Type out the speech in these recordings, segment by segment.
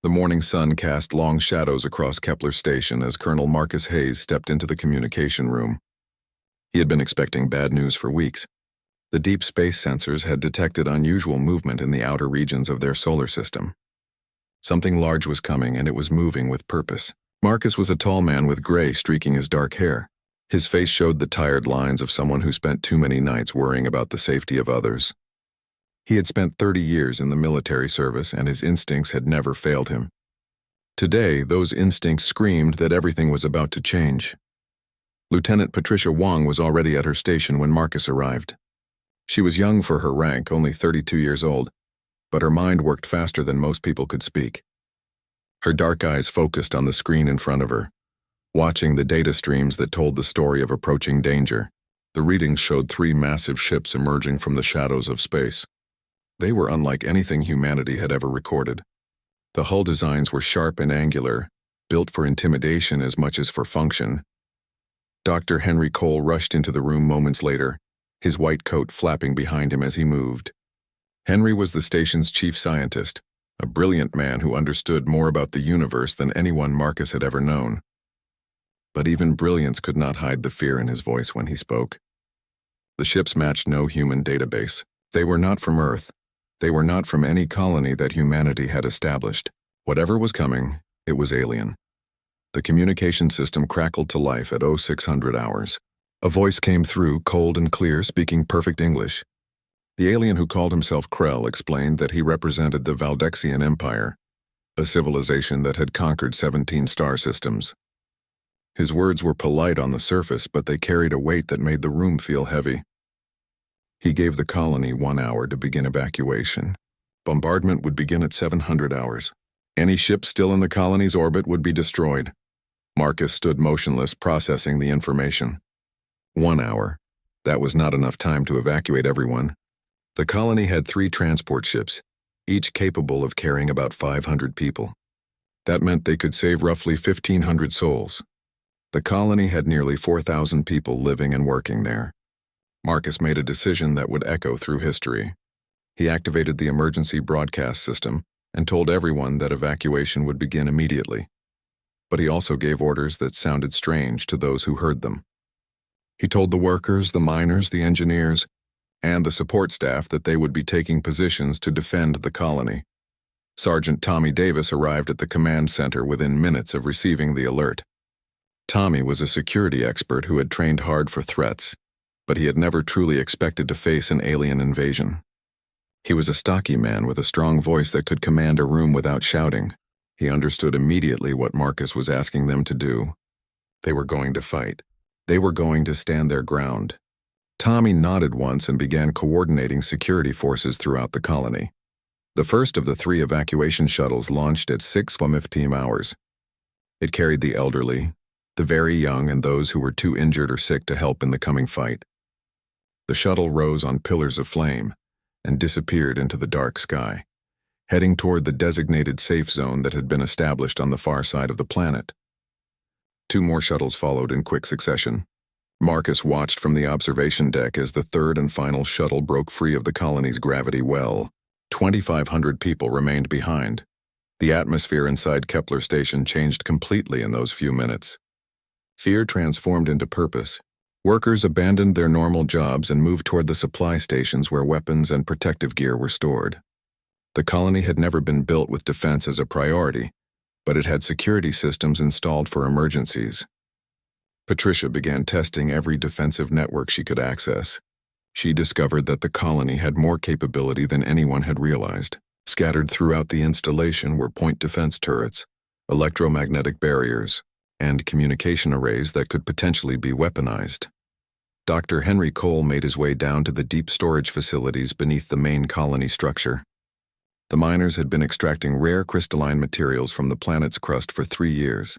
The morning sun cast long shadows across Kepler Station as Colonel Marcus Hayes stepped into the communication room. He had been expecting bad news for weeks. The deep space sensors had detected unusual movement in the outer regions of their solar system. Something large was coming, and it was moving with purpose. Marcus was a tall man with gray streaking his dark hair. His face showed the tired lines of someone who spent too many nights worrying about the safety of others. He had spent 30 years in the military service, and his instincts had never failed him. Today, those instincts screamed that everything was about to change. Lieutenant Patricia Wong was already at her station when Marcus arrived. She was young for her rank, only 32 years old, but her mind worked faster than most people could speak. Her dark eyes focused on the screen in front of her, watching the data streams that told the story of approaching danger. The readings showed 3 massive ships emerging from the shadows of space. They were unlike anything humanity had ever recorded. The hull designs were sharp and angular, built for intimidation as much as for function. Dr. Henry Cole rushed into the room moments later, his white coat flapping behind him as he moved. Henry was the station's chief scientist, a brilliant man who understood more about the universe than anyone Marcus had ever known. But even brilliance could not hide the fear in his voice when he spoke. The ships matched no human database. They were not from Earth. They were not from any colony that humanity had established. Whatever was coming, it was alien. The communication system crackled to life at 0600 hours. A voice came through, cold and clear, speaking perfect English. The alien who called himself Krell explained that he represented the Valdexian Empire, a civilization that had conquered 17 star systems. His words were polite on the surface, but they carried a weight that made the room feel heavy. He gave the colony 1 hour to begin evacuation. Bombardment would begin at 700 hours. Any ship still in the colony's orbit would be destroyed. Marcus stood motionless, processing the information. 1 hour. That was not enough time to evacuate everyone. The colony had 3 transport ships, each capable of carrying about 500 people. That meant they could save roughly 1,500 souls. The colony had nearly 4,000 people living and working there. Marcus made a decision that would echo through history. He activated the emergency broadcast system and told everyone that evacuation would begin immediately. But he also gave orders that sounded strange to those who heard them. He told the workers, the miners, the engineers, and the support staff that they would be taking positions to defend the colony. Sergeant Tommy Davis arrived at the command center within minutes of receiving the alert. Tommy was a security expert who had trained hard for threats, but he had never truly expected to face an alien invasion. He was a stocky man with a strong voice that could command a room without shouting. He understood immediately what Marcus was asking them to do. They were going to fight. They were going to stand their ground. Tommy nodded once and began coordinating security forces throughout the colony. The first of the 3 evacuation shuttles launched at 6:15 hours. It carried the elderly, the very young, and those who were too injured or sick to help in the coming fight. The shuttle rose on pillars of flame and disappeared into the dark sky, heading toward the designated safe zone that had been established on the far side of the planet. 2 more shuttles followed in quick succession. Marcus watched from the observation deck as the 3rd and final shuttle broke free of the colony's gravity well. 2,500 people remained behind. The atmosphere inside Kepler Station changed completely in those few minutes. Fear transformed into purpose. Workers abandoned their normal jobs and moved toward the supply stations where weapons and protective gear were stored. The colony had never been built with defense as a priority, but it had security systems installed for emergencies. Patricia began testing every defensive network she could access. She discovered that the colony had more capability than anyone had realized. Scattered throughout the installation were point defense turrets, electromagnetic barriers, and communication arrays that could potentially be weaponized. Dr. Henry Cole made his way down to the deep storage facilities beneath the main colony structure. The miners had been extracting rare crystalline materials from the planet's crust for 3 years.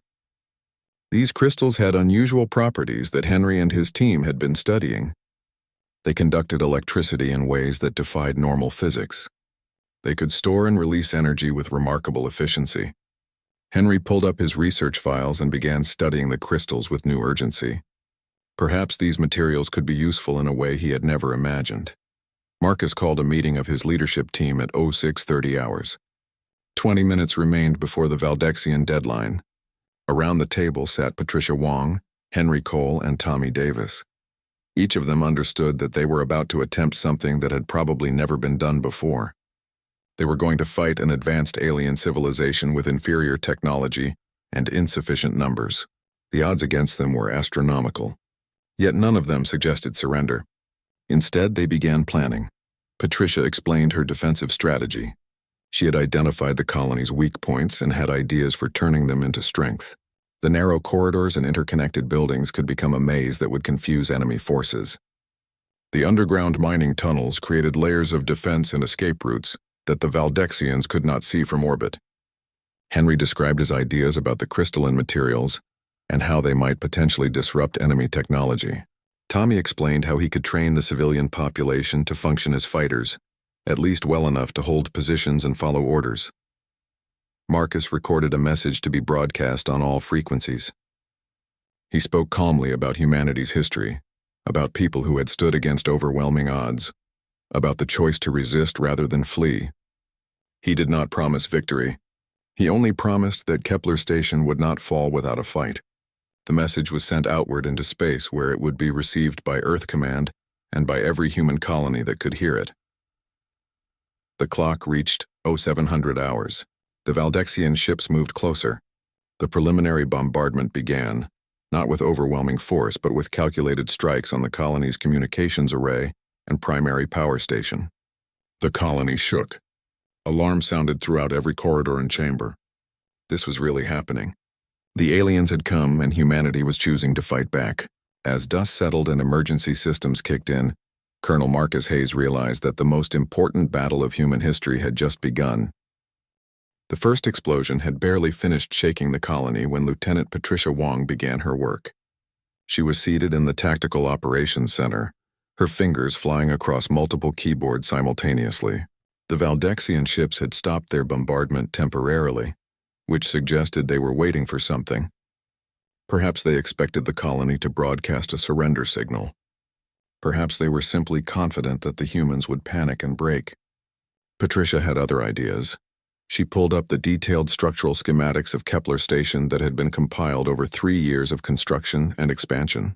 These crystals had unusual properties that Henry and his team had been studying. They conducted electricity in ways that defied normal physics. They could store and release energy with remarkable efficiency. Henry pulled up his research files and began studying the crystals with new urgency. Perhaps these materials could be useful in a way he had never imagined. Marcus called a meeting of his leadership team at 0630 hours. 20 minutes remained before the Valdexian deadline. Around the table sat Patricia Wong, Henry Cole, and Tommy Davis. Each of them understood that they were about to attempt something that had probably never been done before. They were going to fight an advanced alien civilization with inferior technology and insufficient numbers. The odds against them were astronomical. Yet none of them suggested surrender. Instead, they began planning. Patricia explained her defensive strategy. She had identified the colony's weak points and had ideas for turning them into strength. The narrow corridors and interconnected buildings could become a maze that would confuse enemy forces. The underground mining tunnels created layers of defense and escape routes that the Valdexians could not see from orbit. Henry described his ideas about the crystalline materials and how they might potentially disrupt enemy technology. Tommy explained how he could train the civilian population to function as fighters, at least well enough to hold positions and follow orders. Marcus recorded a message to be broadcast on all frequencies. He spoke calmly about humanity's history, about people who had stood against overwhelming odds, about the choice to resist rather than flee. He did not promise victory. He only promised that Kepler Station would not fall without a fight. The message was sent outward into space where it would be received by Earth Command and by every human colony that could hear it. The clock reached 0700 hours. The Valdexian ships moved closer. The preliminary bombardment began, not with overwhelming force but with calculated strikes on the colony's communications array and primary power station. The colony shook. Alarms sounded throughout every corridor and chamber. This was really happening. The aliens had come and humanity was choosing to fight back. As dust settled and emergency systems kicked in, Colonel Marcus Hayes realized that the most important battle of human history had just begun. The first explosion had barely finished shaking the colony when Lieutenant Patricia Wong began her work. She was seated in the Tactical Operations Center, her fingers flying across multiple keyboards simultaneously. The Valdexian ships had stopped their bombardment temporarily, which suggested they were waiting for something. Perhaps they expected the colony to broadcast a surrender signal. Perhaps they were simply confident that the humans would panic and break. Patricia had other ideas. She pulled up the detailed structural schematics of Kepler Station that had been compiled over 3 years of construction and expansion.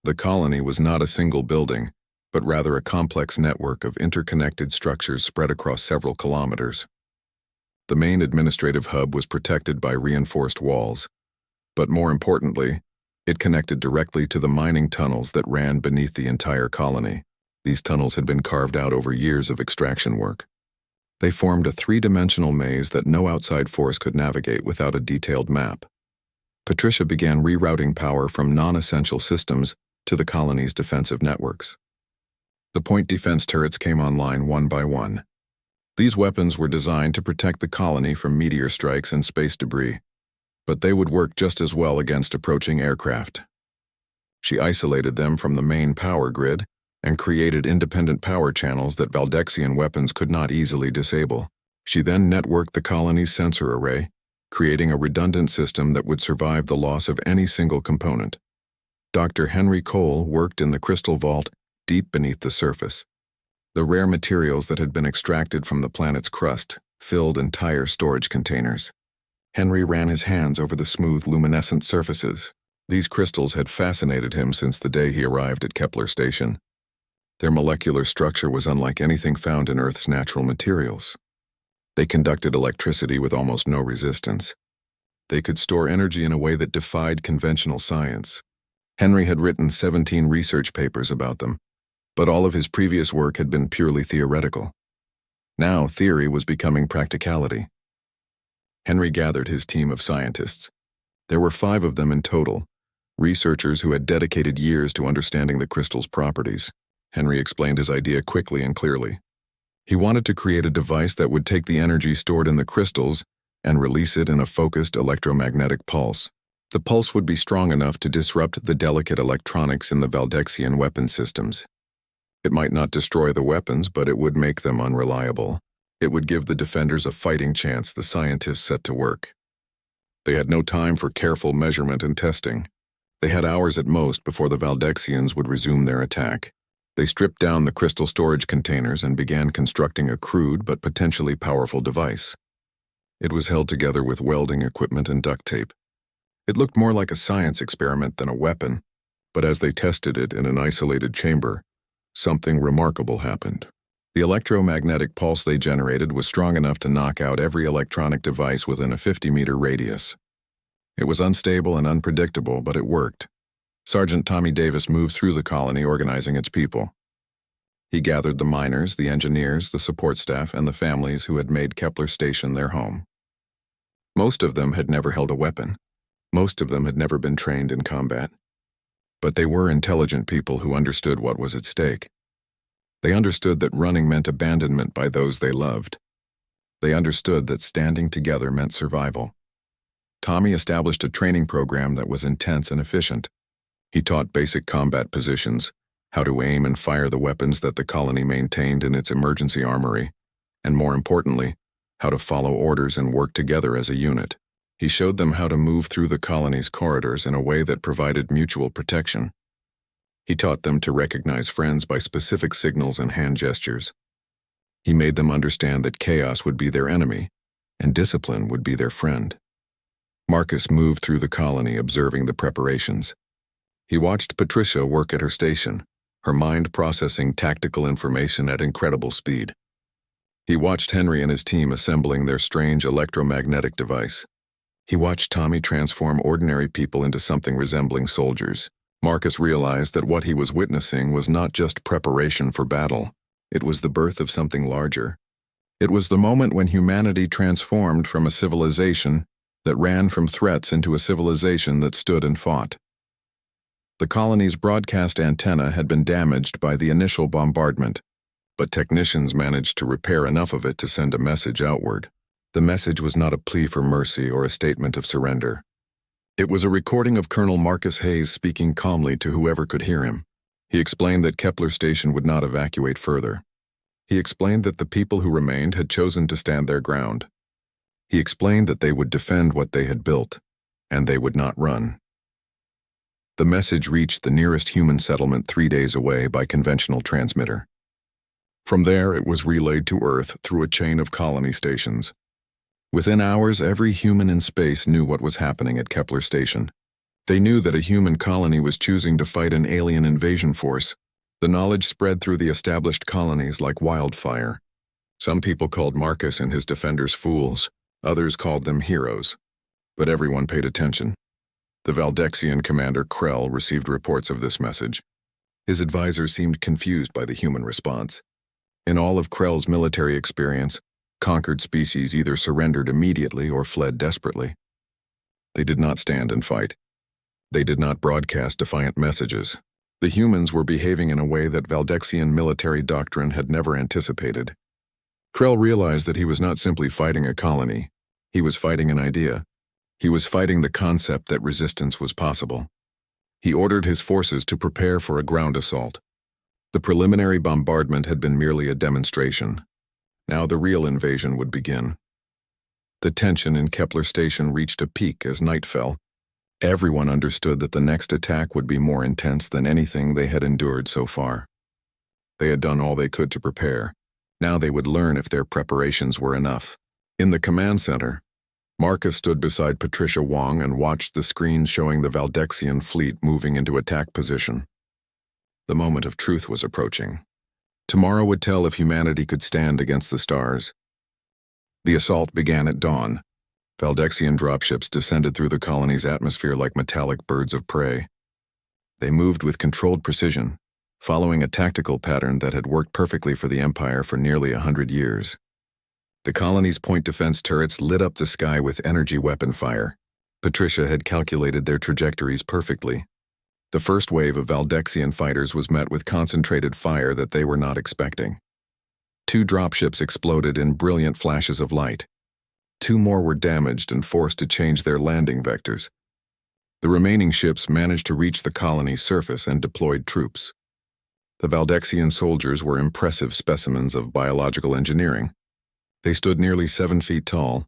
The colony was not a single building, but rather a complex network of interconnected structures spread across several kilometers. The main administrative hub was protected by reinforced walls, but more importantly, it connected directly to the mining tunnels that ran beneath the entire colony. These tunnels had been carved out over years of extraction work. They formed a three-dimensional maze that no outside force could navigate without a detailed map. Patricia began rerouting power from non-essential systems to the colony's defensive networks. The point defense turrets came online one by one. These weapons were designed to protect the colony from meteor strikes and space debris, but they would work just as well against approaching aircraft. She isolated them from the main power grid and created independent power channels that Valdexian weapons could not easily disable. She then networked the colony's sensor array, creating a redundant system that would survive the loss of any single component. Dr. Henry Cole worked in the crystal vault deep beneath the surface. The rare materials that had been extracted from the planet's crust filled entire storage containers. Henry ran his hands over the smooth, luminescent surfaces. These crystals had fascinated him since the day he arrived at Kepler Station. Their molecular structure was unlike anything found in Earth's natural materials. They conducted electricity with almost no resistance. They could store energy in a way that defied conventional science. Henry had written 17 research papers about them, but all of his previous work had been purely theoretical. Now theory was becoming practicality. Henry gathered his team of scientists. There were 5 of them in total, researchers who had dedicated years to understanding the crystal's properties. Henry explained his idea quickly and clearly. He wanted to create a device that would take the energy stored in the crystals and release it in a focused electromagnetic pulse. The pulse would be strong enough to disrupt the delicate electronics in the Valdexian weapon systems. It might not destroy the weapons, but it would make them unreliable. It would give the defenders a fighting chance. The scientists set to work. They had no time for careful measurement and testing. They had hours at most before the Valdexians would resume their attack. They stripped down the crystal storage containers and began constructing a crude but potentially powerful device. It was held together with welding equipment and duct tape. It looked more like a science experiment than a weapon, but as they tested it in an isolated chamber, something remarkable happened. The electromagnetic pulse they generated was strong enough to knock out every electronic device within a 50-meter radius. It was unstable and unpredictable, but it worked. Sergeant Tommy Davis moved through the colony organizing its people. He gathered the miners, the engineers, the support staff, and the families who had made Kepler Station their home. Most of them had never held a weapon. Most of them had never been trained in combat. But they were intelligent people who understood what was at stake. They understood that running meant abandonment by those they loved. They understood that standing together meant survival. Tommy established a training program that was intense and efficient. He taught basic combat positions, how to aim and fire the weapons that the colony maintained in its emergency armory, and more importantly, how to follow orders and work together as a unit. He showed them how to move through the colony's corridors in a way that provided mutual protection. He taught them to recognize friends by specific signals and hand gestures. He made them understand that chaos would be their enemy, and discipline would be their friend. Marcus moved through the colony observing the preparations. He watched Patricia work at her station, her mind processing tactical information at incredible speed. He watched Henry and his team assembling their strange electromagnetic device. He watched Tommy transform ordinary people into something resembling soldiers. Marcus realized that what he was witnessing was not just preparation for battle. It was the birth of something larger. It was the moment when humanity transformed from a civilization that ran from threats into a civilization that stood and fought. The colony's broadcast antenna had been damaged by the initial bombardment, but technicians managed to repair enough of it to send a message outward. The message was not a plea for mercy or a statement of surrender. It was a recording of Colonel Marcus Hayes speaking calmly to whoever could hear him. He explained that Kepler Station would not evacuate further. He explained that the people who remained had chosen to stand their ground. He explained that they would defend what they had built, and they would not run. The message reached the nearest human settlement 3 days away by conventional transmitter. From there, it was relayed to Earth through a chain of colony stations. Within hours, every human in space knew what was happening at Kepler Station. They knew that a human colony was choosing to fight an alien invasion force. The knowledge spread through the established colonies like wildfire. Some people called Marcus and his defenders fools. Others called them heroes. But everyone paid attention. The Valdexian commander Krell received reports of this message. His advisors seemed confused by the human response. In all of Krell's military experience, conquered species either surrendered immediately or fled desperately. They did not stand and fight. They did not broadcast defiant messages. The humans were behaving in a way that Valdexian military doctrine had never anticipated. Krell realized that he was not simply fighting a colony. He was fighting an idea. He was fighting the concept that resistance was possible. He ordered his forces to prepare for a ground assault. The preliminary bombardment had been merely a demonstration. Now the real invasion would begin. The tension in Kepler Station reached a peak as night fell. Everyone understood that the next attack would be more intense than anything they had endured so far. They had done all they could to prepare. Now they would learn if their preparations were enough. In the command center, Marcus stood beside Patricia Wong and watched the screens showing the Valdexian fleet moving into attack position. The moment of truth was approaching. Tomorrow would tell if humanity could stand against the stars. The assault began at dawn. Valdexian dropships descended through the colony's atmosphere like metallic birds of prey. They moved with controlled precision, following a tactical pattern that had worked perfectly for the Empire for nearly 100 years. The colony's point defense turrets lit up the sky with energy weapon fire. Patricia had calculated their trajectories perfectly. The first wave of Valdexian fighters was met with concentrated fire that they were not expecting. 2 dropships exploded in brilliant flashes of light. 2 more were damaged and forced to change their landing vectors. The remaining ships managed to reach the colony's surface and deployed troops. The Valdexian soldiers were impressive specimens of biological engineering. They stood nearly 7 feet tall,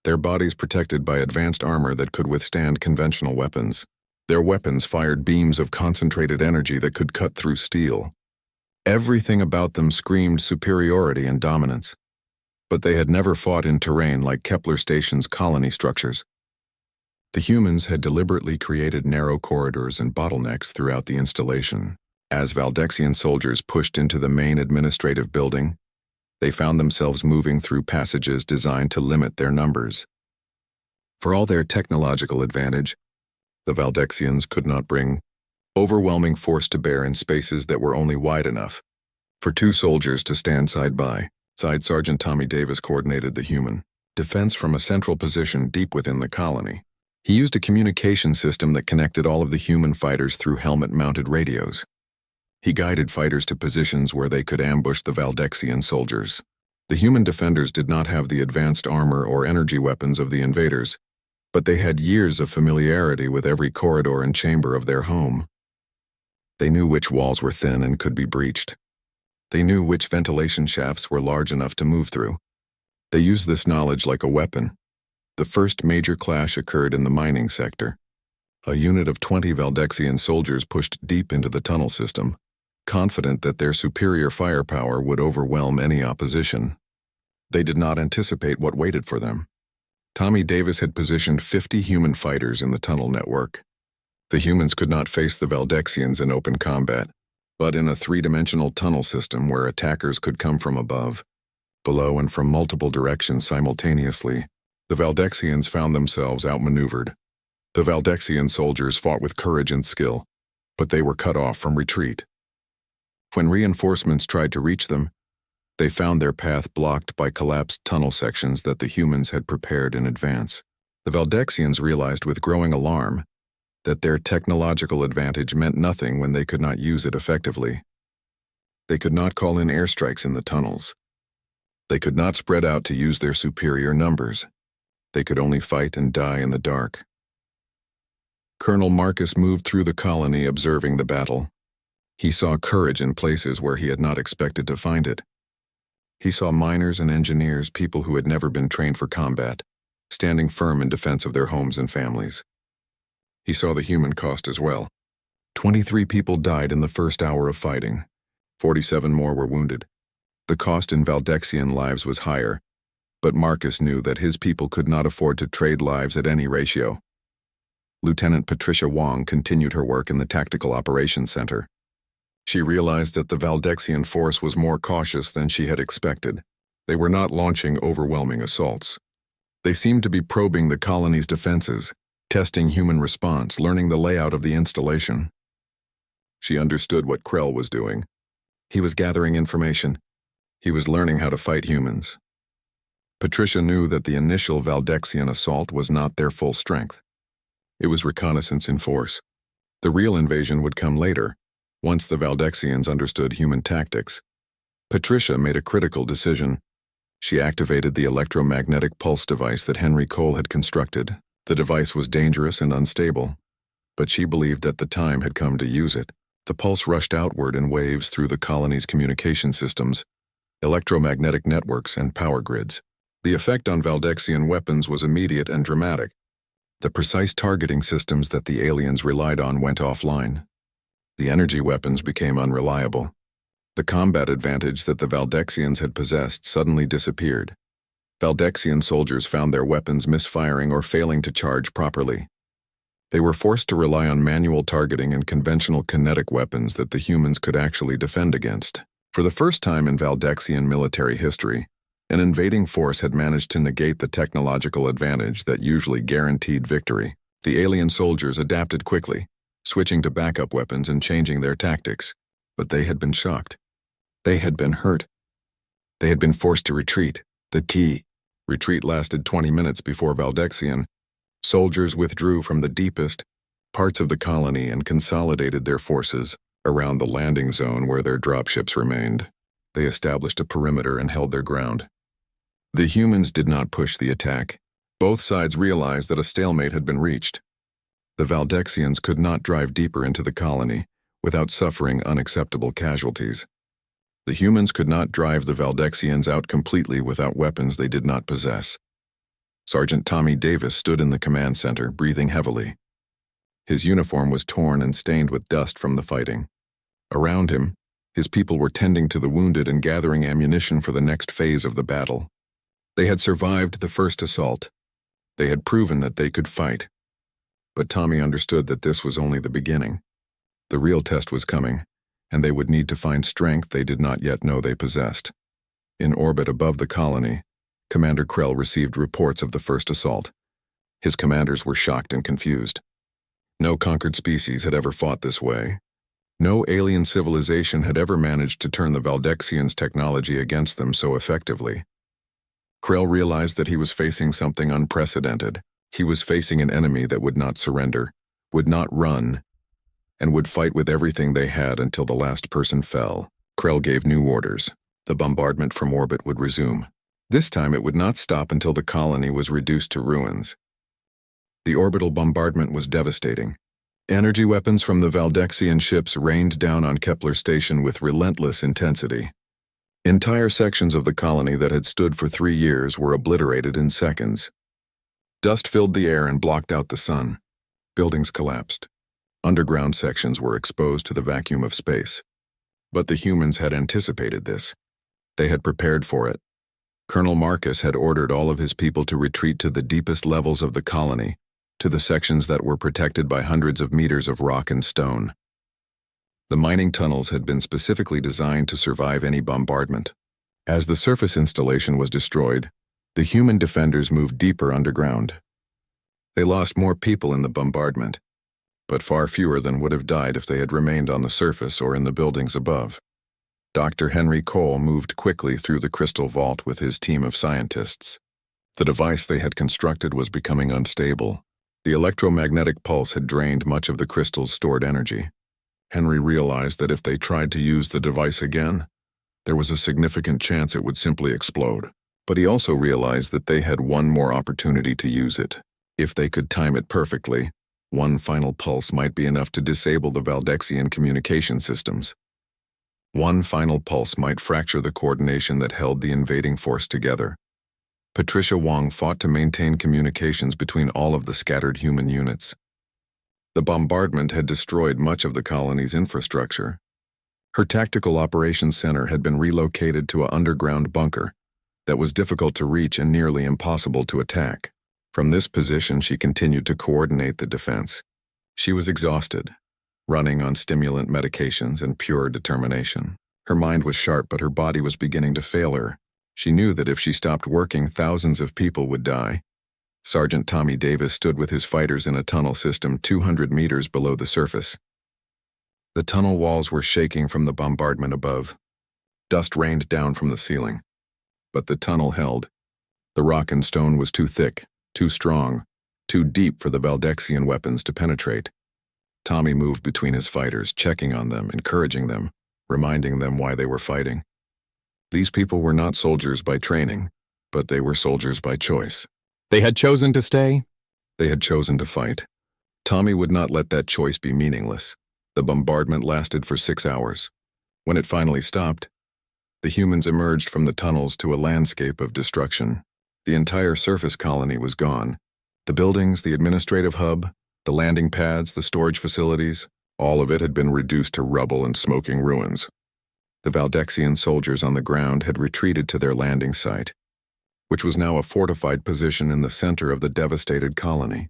their bodies protected by advanced armor that could withstand conventional weapons. Their weapons fired beams of concentrated energy that could cut through steel. Everything about them screamed superiority and dominance. but they had never fought in terrain like Kepler Station's colony structures. The humans had deliberately created narrow corridors and bottlenecks throughout the installation. As Valdexian soldiers pushed into the main administrative building, they found themselves moving through passages designed to limit their numbers. For all their technological advantage, the Valdexians could not bring overwhelming force to bear in spaces that were only wide enough for two soldiers to stand side by side. Sergeant Tommy Davis coordinated the human defense from a central position deep within the colony. He used a communication system that connected all of the human fighters through helmet-mounted radios. He guided fighters to positions where they could ambush the Valdexian soldiers. The human defenders did not have the advanced armor or energy weapons of the invaders, but they had years of familiarity with every corridor and chamber of their home. They knew which walls were thin and could be breached. They knew which ventilation shafts were large enough to move through. They used this knowledge like a weapon. The first major clash occurred in the mining sector. A unit of 20 Valdexian soldiers pushed deep into the tunnel system, confident that their superior firepower would overwhelm any opposition. They did not anticipate what waited for them. Tommy Davis had positioned 50 human fighters in the tunnel network. The humans could not face the Valdexians in open combat, but in a three-dimensional tunnel system where attackers could come from above, below, and from multiple directions simultaneously, the Valdexians found themselves outmaneuvered. The Valdexian soldiers fought with courage and skill, but they were cut off from retreat. When reinforcements tried to reach them, they found their path blocked by collapsed tunnel sections that the humans had prepared in advance. The Valdexians realized with growing alarm that their technological advantage meant nothing when they could not use it effectively. They could not call in airstrikes in the tunnels. They could not spread out to use their superior numbers. They could only fight and die in the dark. Colonel Marcus moved through the colony observing the battle. He saw courage in places where he had not expected to find it. He saw miners and engineers, people who had never been trained for combat, standing firm in defense of their homes and families. He saw the human cost as well. 23 people died in the first hour of fighting. 47 more were wounded. The cost in Valdexian lives was higher, but Marcus knew that his people could not afford to trade lives at any ratio. Lieutenant Patricia Wong continued her work in the Tactical Operations Center. She realized that the Valdexian force was more cautious than she had expected. They were not launching overwhelming assaults. They seemed to be probing the colony's defenses, testing human response, learning the layout of the installation. She understood what Krell was doing. He was gathering information. He was learning how to fight humans. Patricia knew that the initial Valdexian assault was not their full strength. It was reconnaissance in force. The real invasion would come later, once the Valdexians understood human tactics. Patricia made a critical decision. She activated the electromagnetic pulse device that Henry Cole had constructed. The device was dangerous and unstable, but she believed that the time had come to use it. The pulse rushed outward in waves through the colony's communication systems, electromagnetic networks, and power grids. The effect on Valdexian weapons was immediate and dramatic. The precise targeting systems that the aliens relied on went offline. The energy weapons became unreliable. The combat advantage that the Valdexians had possessed suddenly disappeared. Valdexian soldiers found their weapons misfiring or failing to charge properly. They were forced to rely on manual targeting and conventional kinetic weapons that the humans could actually defend against. For the first time in Valdexian military history, an invading force had managed to negate the technological advantage that usually guaranteed victory. The alien soldiers adapted quickly, switching to backup weapons and changing their tactics. But they had been shocked. They had been hurt. They had been forced to retreat. The key. Retreat lasted 20 minutes before Valdexian soldiers withdrew from the deepest parts of the colony and consolidated their forces around the landing zone where their dropships remained. They established a perimeter and held their ground. The humans did not push the attack. Both sides realized that a stalemate had been reached. The Valdexians could not drive deeper into the colony without suffering unacceptable casualties. The humans could not drive the Valdexians out completely without weapons they did not possess. Sergeant Tommy Davis stood in the command center, breathing heavily. His uniform was torn and stained with dust from the fighting. Around him, his people were tending to the wounded and gathering ammunition for the next phase of the battle. They had survived the first assault. They had proven that they could fight. But Tommy understood that this was only the beginning. The real test was coming, and they would need to find strength they did not yet know they possessed. In orbit above the colony, Commander Krell received reports of the first assault. His commanders were shocked and confused. No conquered species had ever fought this way. No alien civilization had ever managed to turn the Valdexians' technology against them so effectively. Krell realized that he was facing something unprecedented. He was facing an enemy that would not surrender, would not run, and would fight with everything they had until the last person fell. Krell gave new orders. The bombardment from orbit would resume. This time it would not stop until the colony was reduced to ruins. The orbital bombardment was devastating. Energy weapons from the Valdexian ships rained down on Kepler Station with relentless intensity. Entire sections of the colony that had stood for 3 years were obliterated in seconds. Dust filled the air and blocked out the sun. Buildings collapsed. Underground sections were exposed to the vacuum of space. But the humans had anticipated this. They had prepared for it. Colonel Marcus had ordered all of his people to retreat to the deepest levels of the colony, to the sections that were protected by hundreds of meters of rock and stone. The mining tunnels had been specifically designed to survive any bombardment. As the surface installation was destroyed, the human defenders moved deeper underground. They lost more people in the bombardment, but far fewer than would have died if they had remained on the surface or in the buildings above. Dr. Henry Cole moved quickly through the crystal vault with his team of scientists. The device they had constructed was becoming unstable. The electromagnetic pulse had drained much of the crystal's stored energy. Henry realized that if they tried to use the device again, there was a significant chance it would simply explode. But he also realized that they had one more opportunity to use it. If they could time it perfectly, one final pulse might be enough to disable the Valdexian communication systems. One final pulse might fracture the coordination that held the invading force together. Patricia Wong fought to maintain communications between all of the scattered human units. The bombardment had destroyed much of the colony's infrastructure. Her tactical operations center had been relocated to an underground bunker that was difficult to reach and nearly impossible to attack. From this position, she continued to coordinate the defense. She was exhausted, running on stimulant medications and pure determination. Her mind was sharp, but her body was beginning to fail her. She knew that if she stopped working, thousands of people would die. Sergeant Tommy Davis stood with his fighters in a tunnel system 200 meters below the surface. The tunnel walls were shaking from the bombardment above. Dust rained down from the ceiling. But the tunnel held. The rock and stone was too thick, too strong, too deep for the Valdexian weapons to penetrate. Tommy moved between his fighters, checking on them, encouraging them, reminding them why they were fighting. These people were not soldiers by training, but they were soldiers by choice. They had chosen to stay. They had chosen to fight. Tommy would not let that choice be meaningless. The bombardment lasted for 6 hours. When it finally stopped, the humans emerged from the tunnels to a landscape of destruction. The entire surface colony was gone. The buildings, the administrative hub, the landing pads, the storage facilities, all of it had been reduced to rubble and smoking ruins. The Valdexian soldiers on the ground had retreated to their landing site, which was now a fortified position in the center of the devastated colony.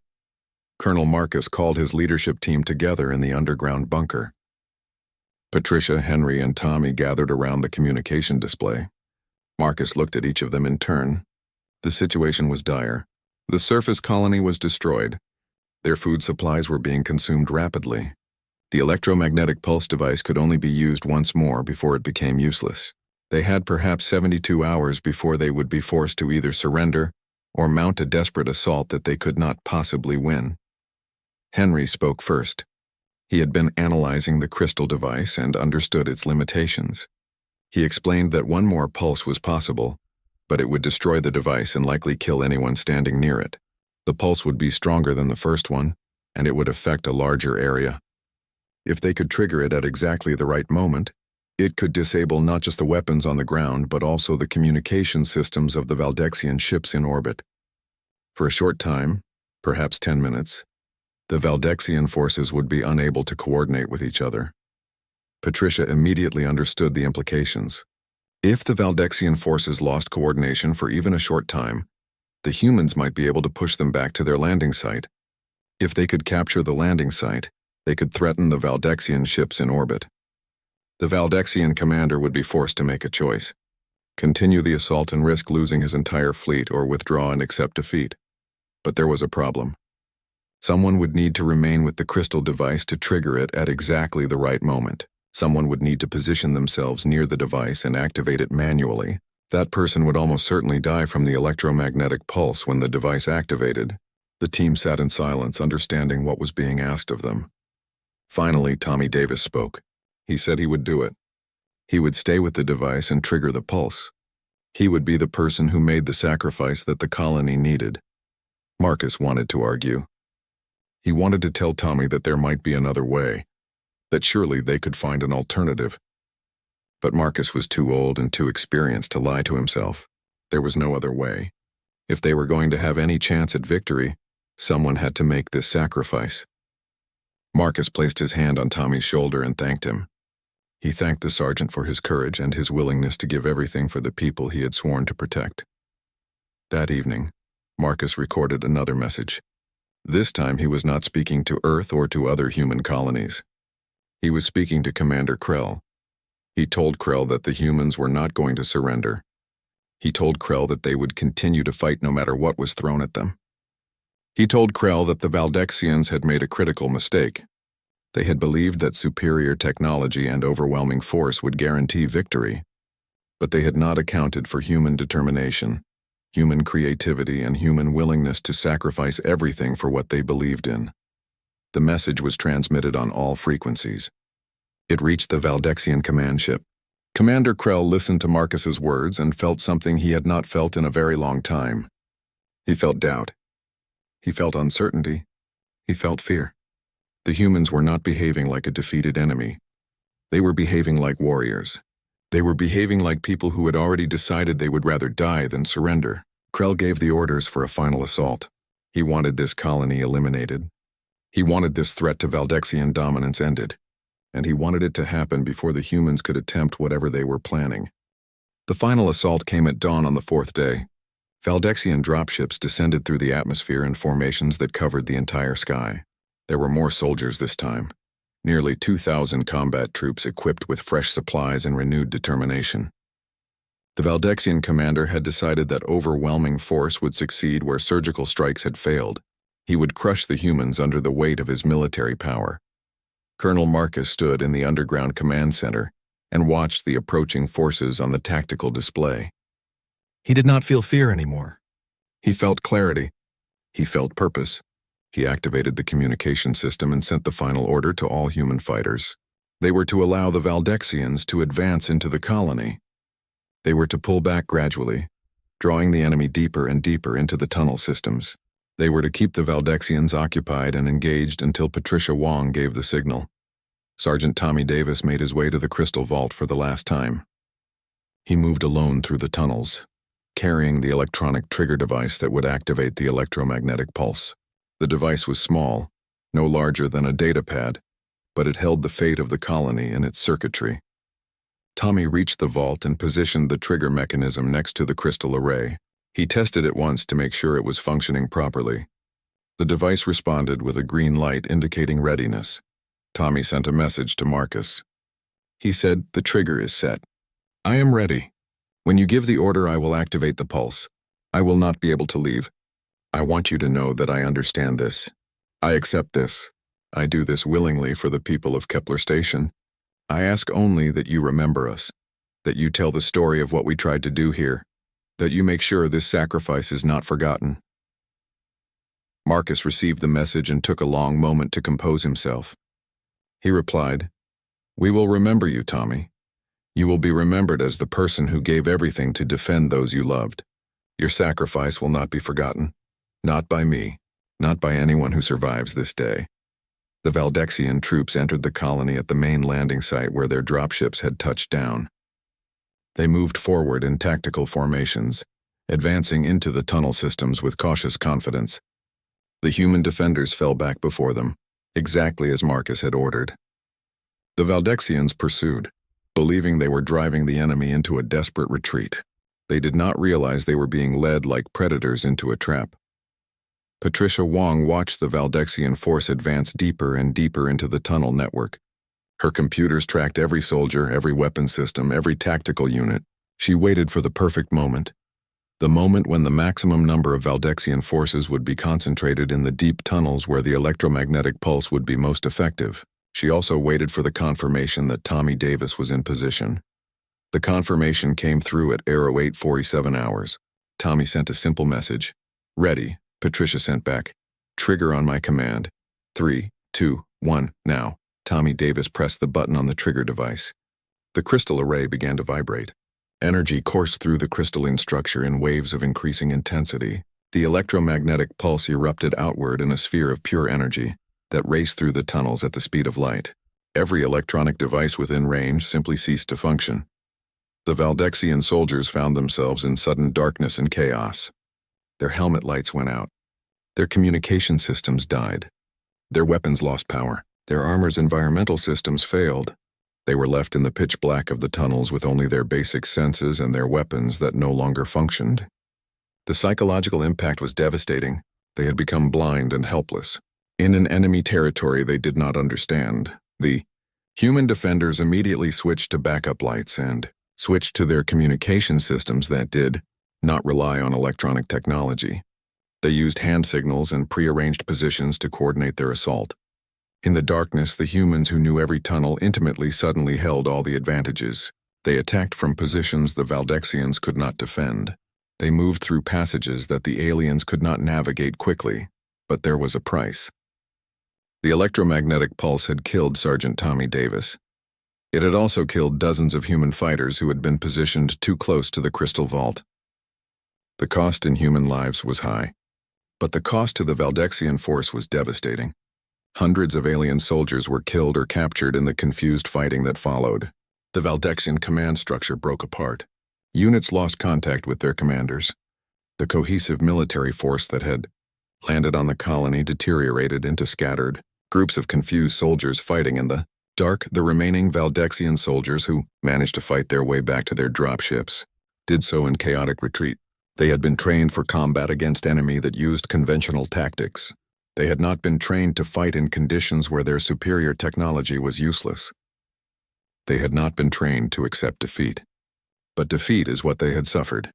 Colonel Marcus called his leadership team together in the underground bunker. Patricia, Henry, and Tommy gathered around the communication display. Marcus looked at each of them in turn. The situation was dire. The surface colony was destroyed. Their food supplies were being consumed rapidly. The electromagnetic pulse device could only be used once more before it became useless. They had perhaps 72 hours before they would be forced to either surrender or mount a desperate assault that they could not possibly win. Henry spoke first. He had been analyzing the crystal device and understood its limitations. He explained that one more pulse was possible, but it would destroy the device and likely kill anyone standing near it. The pulse would be stronger than the first one, and it would affect a larger area. If they could trigger it at exactly the right moment, it could disable not just the weapons on the ground, but also the communication systems of the Valdexian ships in orbit. For a short time, perhaps 10 minutes, the Valdexian forces would be unable to coordinate with each other. Patricia immediately understood the implications. If the Valdexian forces lost coordination for even a short time, the humans might be able to push them back to their landing site. If they could capture the landing site, they could threaten the Valdexian ships in orbit. The Valdexian commander would be forced to make a choice: continue the assault and risk losing his entire fleet, or withdraw and accept defeat. But there was a problem. Someone would need to remain with the crystal device to trigger it at exactly the right moment. Someone would need to position themselves near the device and activate it manually. That person would almost certainly die from the electromagnetic pulse when the device activated. The team sat in silence, understanding what was being asked of them. Finally, Tommy Davis spoke. He said he would do it. He would stay with the device and trigger the pulse. He would be the person who made the sacrifice that the colony needed. Marcus wanted to argue. He wanted to tell Tommy that there might be another way, that surely they could find an alternative. But Marcus was too old and too experienced to lie to himself. There was no other way. If they were going to have any chance at victory, someone had to make this sacrifice. Marcus placed his hand on Tommy's shoulder and thanked him. He thanked the sergeant for his courage and his willingness to give everything for the people he had sworn to protect. That evening, Marcus recorded another message. This time he was not speaking to Earth or to other human colonies. He was speaking to Commander Krell. He told Krell that the humans were not going to surrender. He told Krell that they would continue to fight no matter what was thrown at them. He told Krell that the Valdexians had made a critical mistake. They had believed that superior technology and overwhelming force would guarantee victory, but they had not accounted for human determination, human creativity, and human willingness to sacrifice everything for what they believed in. The message was transmitted on all frequencies. It reached the Valdexian command ship. Commander Krell listened to Marcus's words and felt something he had not felt in a very long time. He felt doubt. He felt uncertainty. He felt fear. The humans were not behaving like a defeated enemy. They were behaving like warriors. They were behaving like people who had already decided they would rather die than surrender. Krell gave the orders for a final assault. He wanted this colony eliminated. He wanted this threat to Valdexian dominance ended. And he wanted it to happen before the humans could attempt whatever they were planning. The final assault came at dawn on the fourth day. Valdexian dropships descended through the atmosphere in formations that covered the entire sky. There were more soldiers this time. Nearly 2,000 combat troops equipped with fresh supplies and renewed determination. The Valdexian commander had decided that overwhelming force would succeed where surgical strikes had failed. He would crush the humans under the weight of his military power. Colonel Marcus stood in the underground command center and watched the approaching forces on the tactical display. He did not feel fear anymore. He felt clarity. He felt purpose. He activated the communication system and sent the final order to all human fighters. They were to allow the Valdexians to advance into the colony. They were to pull back gradually, drawing the enemy deeper and deeper into the tunnel systems. They were to keep the Valdexians occupied and engaged until Patricia Wong gave the signal. Sergeant Tommy Davis made his way to the crystal vault for the last time. He moved alone through the tunnels, carrying the electronic trigger device that would activate the electromagnetic pulse. The device was small, no larger than a datapad, but it held the fate of the colony in its circuitry. Tommy reached the vault and positioned the trigger mechanism next to the crystal array. He tested it once to make sure it was functioning properly. The device responded with a green light indicating readiness. Tommy sent a message to Marcus. He said, "The trigger is set. I am ready. When you give the order, I will activate the pulse. I will not be able to leave. I want you to know that I understand this. I accept this. I do this willingly for the people of Kepler Station. I ask only that you remember us, that you tell the story of what we tried to do here, that you make sure this sacrifice is not forgotten." Marcus received the message and took a long moment to compose himself. He replied, "We will remember you, Tommy. You will be remembered as the person who gave everything to defend those you loved. Your sacrifice will not be forgotten. Not by me, not by anyone who survives this day." The Valdexian troops entered the colony at the main landing site where their dropships had touched down. They moved forward in tactical formations, advancing into the tunnel systems with cautious confidence. The human defenders fell back before them, exactly as Marcus had ordered. The Valdexians pursued. believing they were driving the enemy into a desperate retreat. They did not realize they were being led like predators into a trap. Patricia Wong watched the Valdexian force advance deeper and deeper into the tunnel network. Her computers tracked every soldier, every weapon system, every tactical unit. She waited for the perfect moment. The moment when the maximum number of Valdexian forces would be concentrated in the deep tunnels where the electromagnetic pulse would be most effective. She also waited for the confirmation that Tommy Davis was in position. The confirmation came through at 08:47 hours. Tommy sent a simple message. Ready, Patricia sent back. Trigger on my command. 3, 2, 1, now. Tommy Davis pressed the button on the trigger device. The crystal array began to vibrate. Energy coursed through the crystalline structure in waves of increasing intensity. The electromagnetic pulse erupted outward in a sphere of pure energy that raced through the tunnels at the speed of light. Every electronic device within range simply ceased to function. The Valdexian soldiers found themselves in sudden darkness and chaos. Their helmet lights went out. Their communication systems died. Their weapons lost power. Their armor's environmental systems failed. They were left in the pitch black of the tunnels with only their basic senses and their weapons that no longer functioned. The psychological impact was devastating. They had become blind and helpless. In an enemy territory they did not understand, the human defenders immediately switched to backup lights and switched to their communication systems that did not rely on electronic technology. They used hand signals and prearranged positions to coordinate their assault. In the darkness, the humans who knew every tunnel intimately suddenly held all the advantages. They attacked from positions the Valdexians could not defend. They moved through passages that the aliens could not navigate quickly, but there was a price. The electromagnetic pulse had killed Sergeant Tommy Davis. It had also killed dozens of human fighters who had been positioned too close to the crystal vault. The cost in human lives was high, but the cost to the Valdexian force was devastating. Hundreds of alien soldiers were killed or captured in the confused fighting that followed. The Valdexian command structure broke apart. Units lost contact with their commanders. The cohesive military force that had landed on the colony deteriorated into scattered groups of confused soldiers fighting in the dark. The remaining Valdexian soldiers who managed to fight their way back to their dropships did so in chaotic retreat. They had been trained for combat against enemy that used conventional tactics. They had not been trained to fight in conditions where their superior technology was useless. They had not been trained to accept defeat. But defeat is what they had suffered.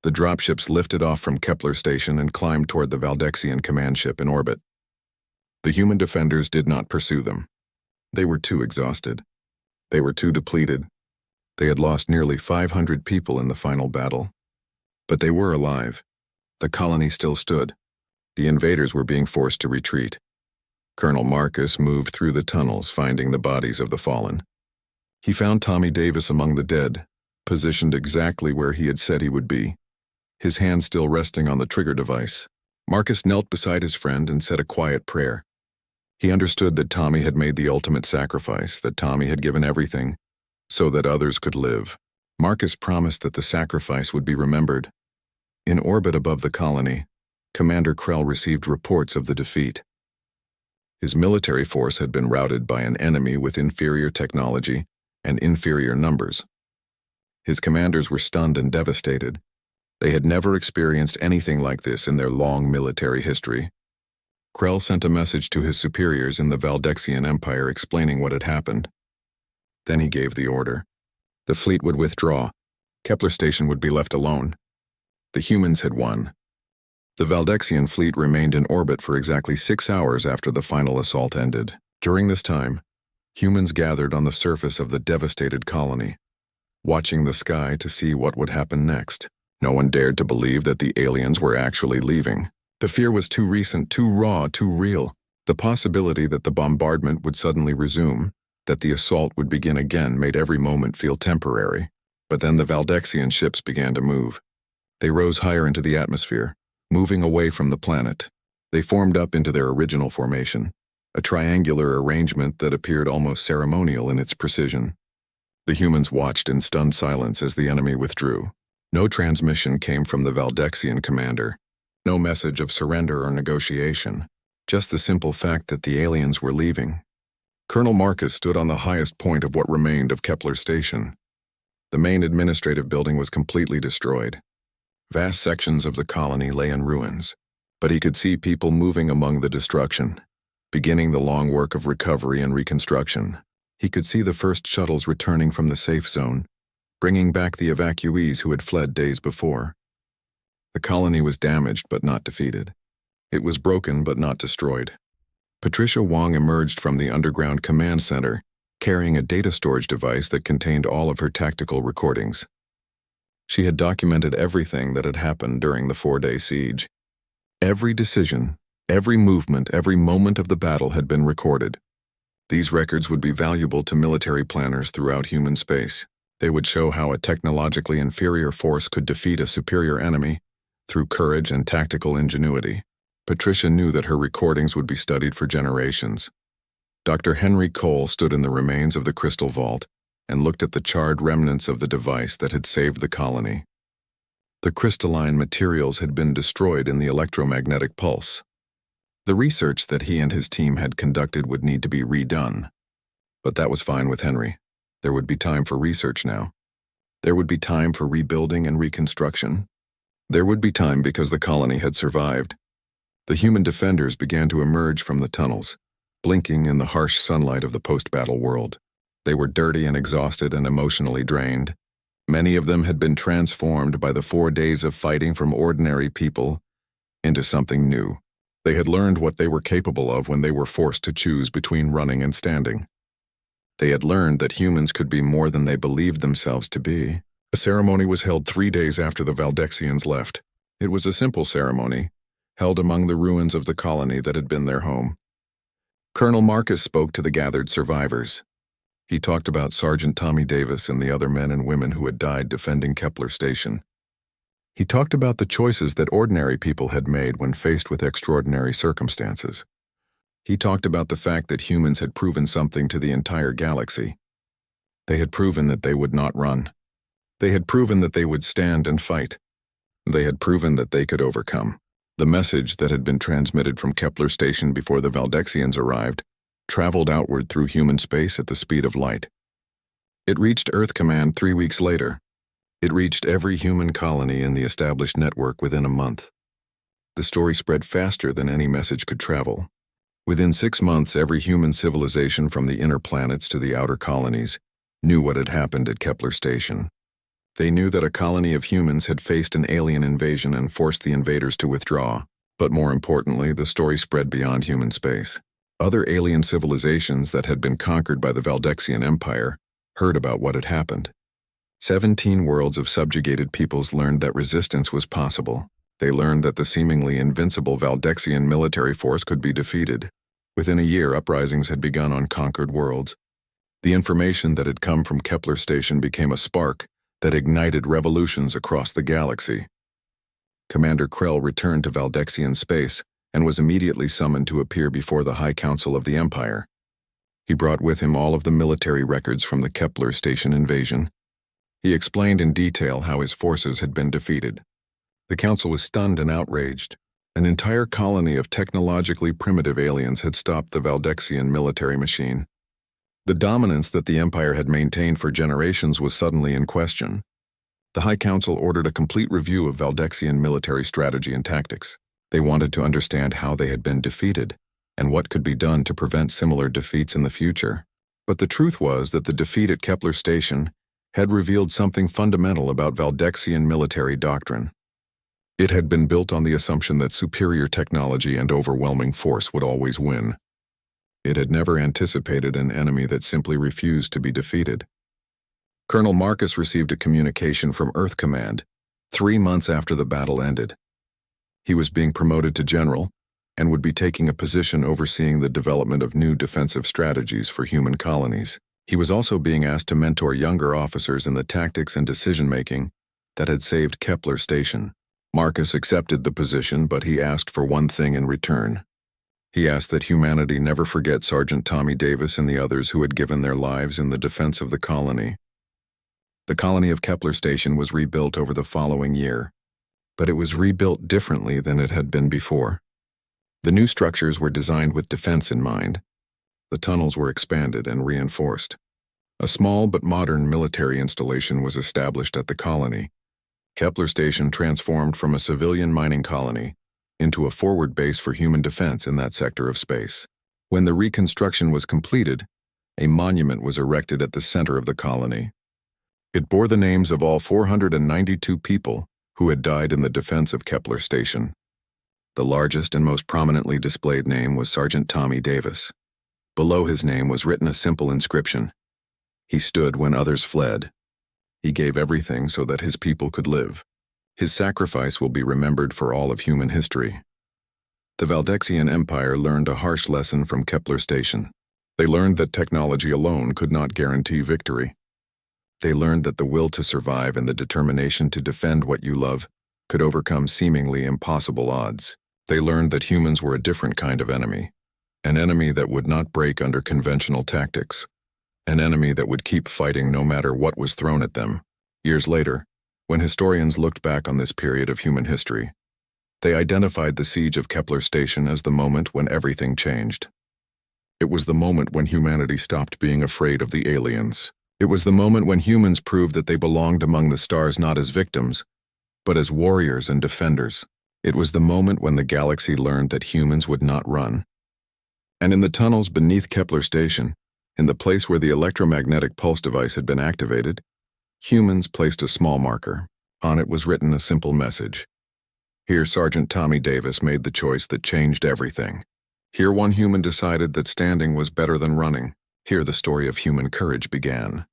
The dropships lifted off from Kepler Station and climbed toward the Valdexian command ship in orbit. The human defenders did not pursue them. They were too exhausted. They were too depleted. They had lost nearly 500 people in the final battle. But they were alive. The colony still stood. The invaders were being forced to retreat. Colonel Marcus moved through the tunnels, finding the bodies of the fallen. He found Tommy Davis among the dead, positioned exactly where he had said he would be, his hand still resting on the trigger device. Marcus knelt beside his friend and said a quiet prayer. He understood that Tommy had made the ultimate sacrifice, that Tommy had given everything so that others could live. Marcus promised that the sacrifice would be remembered. In orbit above the colony, Commander Krell received reports of the defeat. His military force had been routed by an enemy with inferior technology and inferior numbers. His commanders were stunned and devastated. They had never experienced anything like this in their long military history. Krell sent a message to his superiors in the Valdexian Empire explaining what had happened. Then he gave the order. The fleet would withdraw. Kepler Station would be left alone. The humans had won. The Valdexian fleet remained in orbit for exactly 6 hours after the final assault ended. During this time, humans gathered on the surface of the devastated colony, watching the sky to see what would happen next. No one dared to believe that the aliens were actually leaving. The fear was too recent, too raw, too real. The possibility that the bombardment would suddenly resume, that the assault would begin again, made every moment feel temporary. But then the Valdexian ships began to move. They rose higher into the atmosphere, moving away from the planet. They formed up into their original formation, a triangular arrangement that appeared almost ceremonial in its precision. The humans watched in stunned silence as the enemy withdrew. No transmission came from the Valdexian commander. No message of surrender or negotiation. Just the simple fact that the aliens were leaving. Colonel Marcus stood on the highest point of what remained of Kepler Station. The main administrative building was completely destroyed. Vast sections of the colony lay in ruins, but he could see people moving among the destruction, beginning the long work of recovery and reconstruction. He could see the first shuttles returning from the safe zone, bringing back the evacuees who had fled days before. The colony was damaged but not defeated. It was broken but not destroyed. Patricia Wong emerged from the underground command center, carrying a data storage device that contained all of her tactical recordings. She had documented everything that had happened during the 4-day siege. Every decision, every movement, every moment of the battle had been recorded. These records would be valuable to military planners throughout human space. They would show how a technologically inferior force could defeat a superior enemy through courage and tactical ingenuity. Patricia knew that her recordings would be studied for generations. Dr. Henry Cole stood in the remains of the crystal vault and looked at the charred remnants of the device that had saved the colony. The crystalline materials had been destroyed in the electromagnetic pulse. The research that he and his team had conducted would need to be redone. But that was fine with Henry. There would be time for research now. There would be time for rebuilding and reconstruction. There would be time because the colony had survived. The human defenders began to emerge from the tunnels, blinking in the harsh sunlight of the post-battle world. They were dirty and exhausted and emotionally drained. Many of them had been transformed by the 4 days of fighting from ordinary people into something new. They had learned what they were capable of when they were forced to choose between running and standing. They had learned that humans could be more than they believed themselves to be. A ceremony was held 3 days after the Valdexians left. It was a simple ceremony, held among the ruins of the colony that had been their home. Colonel Marcus spoke to the gathered survivors. He talked about Sergeant Tommy Davis and the other men and women who had died defending Kepler Station. He talked about the choices that ordinary people had made when faced with extraordinary circumstances. He talked about the fact that humans had proven something to the entire galaxy. They had proven that they would not run. They had proven that they would stand and fight. They had proven that they could overcome. The message that had been transmitted from Kepler Station before the Valdexians arrived traveled outward through human space at the speed of light. It reached Earth Command 3 weeks later. It reached every human colony in the established network within a month. The story spread faster than any message could travel. Within 6 months, every human civilization from the inner planets to the outer colonies knew what had happened at Kepler Station. They knew that a colony of humans had faced an alien invasion and forced the invaders to withdraw. But more importantly, the story spread beyond human space. Other alien civilizations that had been conquered by the Valdexian Empire heard about what had happened. 17 worlds of subjugated peoples learned that resistance was possible. They learned that the seemingly invincible Valdexian military force could be defeated. Within a year, uprisings had begun on conquered worlds. The information that had come from Kepler Station became a spark that ignited revolutions across the galaxy. Commander Krell returned to Valdexian space and was immediately summoned to appear before the High Council of the Empire. He brought with him all of the military records from the Kepler Station invasion. He explained in detail how his forces had been defeated. The council was stunned and outraged. An entire colony of technologically primitive aliens had stopped the Valdexian military machine. The dominance that the Empire had maintained for generations was suddenly in question. The High Council ordered a complete review of Valdexian military strategy and tactics. They wanted to understand how they had been defeated and what could be done to prevent similar defeats in the future. But the truth was that the defeat at Kepler Station had revealed something fundamental about Valdexian military doctrine. It had been built on the assumption that superior technology and overwhelming force would always win. It had never anticipated an enemy that simply refused to be defeated. Colonel Marcus received a communication from Earth Command 3 months after the battle ended. He was being promoted to general and would be taking a position overseeing the development of new defensive strategies for human colonies. He was also being asked to mentor younger officers in the tactics and decision-making that had saved Kepler Station. Marcus accepted the position, but he asked for one thing in return. He asked that humanity never forget Sergeant Tommy Davis and the others who had given their lives in the defense of the colony. The colony of Kepler Station was rebuilt over the following year, but it was rebuilt differently than it had been before. The new structures were designed with defense in mind. The tunnels were expanded and reinforced. A small but modern military installation was established at the colony. Kepler Station transformed from a civilian mining colony into a forward base for human defense in that sector of space. When the reconstruction was completed, a monument was erected at the center of the colony. It bore the names of all 492 people who had died in the defense of Kepler Station. The largest and most prominently displayed name was Sergeant Tommy Davis. Below his name was written a simple inscription. He stood when others fled. He gave everything so that his people could live. His sacrifice will be remembered for all of human history. The Valdexian Empire learned a harsh lesson from Kepler Station. They learned that technology alone could not guarantee victory. They learned that the will to survive and the determination to defend what you love could overcome seemingly impossible odds. They learned that humans were a different kind of enemy, an enemy that would not break under conventional tactics, an enemy that would keep fighting no matter what was thrown at them. Years later, when historians looked back on this period of human history, they identified the siege of Kepler Station as the moment when everything changed. It was the moment when humanity stopped being afraid of the aliens. It was the moment when humans proved that they belonged among the stars not as victims, but as warriors and defenders. It was the moment when the galaxy learned that humans would not run. And in the tunnels beneath Kepler Station, in the place where the electromagnetic pulse device had been activated, humans placed a small marker. On it was written a simple message. Here Sergeant Tommy Davis made the choice that changed everything. Here one human decided that standing was better than running. Here the story of human courage began.